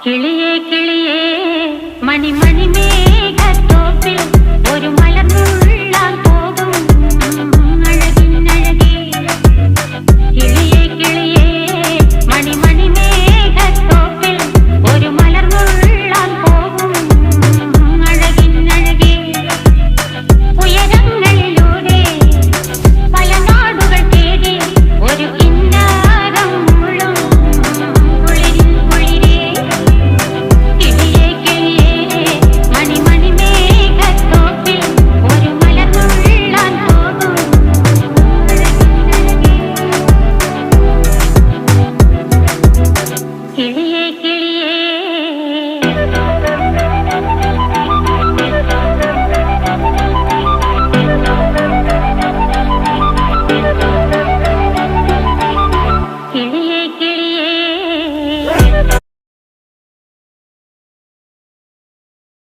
കിളിയേ കിളിയേ മണിമണി മേഘത്തോപ്പിൽ ഒരു മലർന്നുള്ളാൻ പോകും അഴകിനഴകേ. കിളിയേ കിളിയേ മണിമണി മേഘത്തോപ്പിൽ ഒരു മലർന്നുള്ളാൻ പോകും അഴകിനഴകേ. ഉയരങ്ങളിലൂടെ പല നാടുകൾ തേടി ഒരു കിന്നാരം മുള്ളും കുളിരിൻ കുളിരേ. കിളിയേ കിളിയേ മണിമണി മേഘത്തോപ്പിൽ ഒരു മലർന്നുള്ളാൻ പോകും അഴകിനഴകേ. കിളിയേ